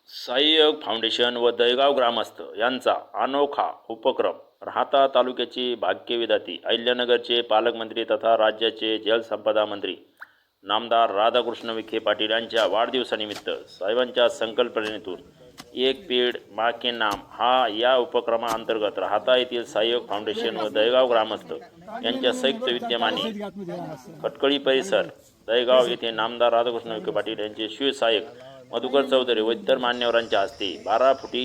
सहाय्यक फाउंडेशन व दहेगाव ग्रामस्थ यांचा अनोखा उपक्रम राहाता तालुक्याची भाग्यविधाती अहिल्यानगरचे पालकमंत्री तथा राज्याचे जलसंपदा मंत्री नामदार राधाकृष्ण विखे पाटील यांच्या वाढदिवसानिमित्त साहेबांच्या संकल्पनेतून एक पेड माँ के नाम हा या उपक्रमाअंतर्गत राहाता येथील सहाय्यक फाउंडेशन व दहेगाव ग्रामस्थ यांच्या संयुक्त विद्यमाने खटकळी परिसर दहेगाव येथे नामदार राधाकृष्ण विखे पाटील यांचे शिवसहाय्यक मधुकर चौधरी व इतर मान्यवरांच्या हस्ते 12 फुटी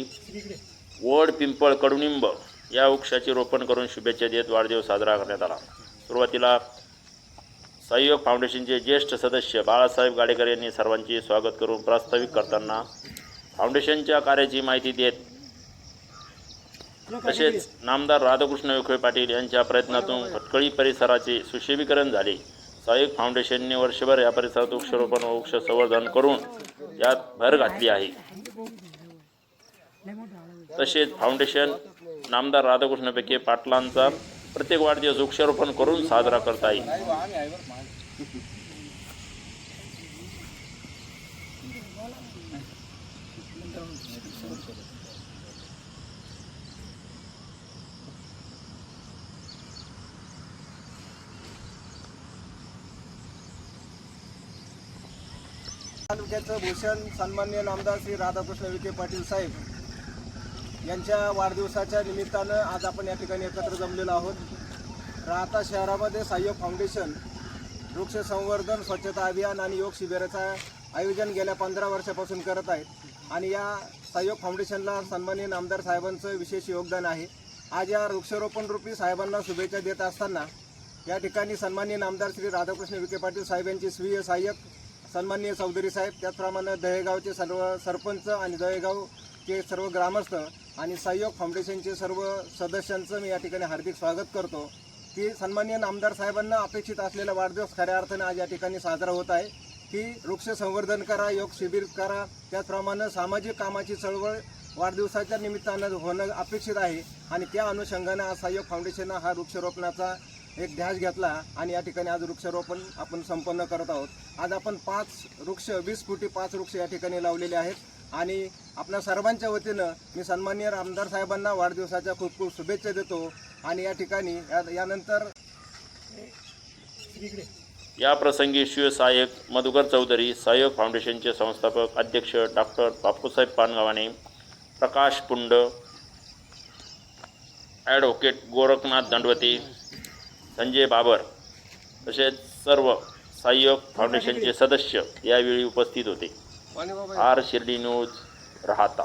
वड पिंपळ कडुनिंब या वृक्षाचे रोपण करून शुभेच्छा देत वाढदिवस साजरा करण्यात आला। सुरुवातीला सहाय्यक फाउंडेशनचे ज्येष्ठ सदस्य बाळासाहेब गाडेकर यांनी सर्वांचे स्वागत करून प्रास्ताविक करताना फाउंडेशनच्या कार्याची माहिती देत तसेच नामदार राधाकृष्ण विखे पाटील यांच्या प्रयत्नातून खटकळी परिसराचे सुशोभीकरण झाले। सहाय्यक फाउंडेशनने वर्षभर या परिसरात वृक्षारोपण व वृक्ष संवर्धन करून यात भर घातली आहे। तसेच फाउंडेशन नामदार राधाकृष्ण विखे पाटलांचा प्रत्येक वाढदिवस वृक्षारोपण करून साजरा करत आहे। तालुक्याचं भूषण सन्माननीय नामदार श्री राधाकृष्ण विखे पाटील साहेब यांच्या वाढदिवसाच्या निमित्तानं आज आपण या ठिकाणी एकत्र जमलेलो आहोत। राहाता शहरामध्ये सहाय्यक फाउंडेशन वृक्ष संवर्धन स्वच्छता अभियान आणि योग शिबिराचं आयोजन गेल्या 15 वर्षापासून करत आहेत आणि या सहाय्यक फाउंडेशनला सन्माननीय नामदार साहेबांचं विशेष योगदान आहे। आज या वृक्षारोपण रूपी साहेबांना शुभेच्छा देत असताना या ठिकाणी सन्माननीय नामदार श्री राधाकृष्ण विखे पाटील साहेब यांचे स्वीय सहाय्यक सन्माननीय चौधरी साहेब, त्याचप्रमाणे दहेगावचे सर्व सरपंच आणि दहेगावचे सर्व ग्रामस्थ आणि सहाय्यक फाउंडेशनचे सर्व सदस्यांचं मी या ठिकाणी हार्दिक स्वागत करतो की सन्माननीय नामदार साहेबांना अपेक्षित असलेला वाढदिवस खऱ्या अर्थाने आज या ठिकाणी साजरा होत आहे की वृक्ष संवर्धन करा, योग शिबिर करा, त्याचप्रमाणे सामाजिक कामाची चळवळ वाढदिवसाच्या निमित्तानं होणं अपेक्षित आहे आणि त्या अनुषंगाने आज सहाय्यक फाउंडेशननं हा वृक्षारोपणाचा एक ध्यास घेतला आणि या ठिकाणी आज वृक्षारोपण आपण संपन्न करत आहोत। आज आपण 20 फुटी 5 वृक्ष या ठिकाणी लावलेले आहेत आणि आपल्या सर्वांच्या वतीनं मी सन्माननीय आमदार साहेबांना वाढदिवसाच्या खूप खूप शुभेच्छा देतो आणि या ठिकाणी यानंतर या प्रसंगी शिवसहाय्यक मधुकर चौधरी, सहाय्यक फाउंडेशनचे संस्थापक अध्यक्ष डॉक्टर बापूसाहेब पानगावाने, प्रकाश पुंड, ॲडव्होकेट गोरखनाथ दंडवते, संजय बाबर तसेच सर्व सहाय्यक फाउंडेशनचे सदस्य यावेळी उपस्थित होते। आर शिर्डी न्यूज राहाता।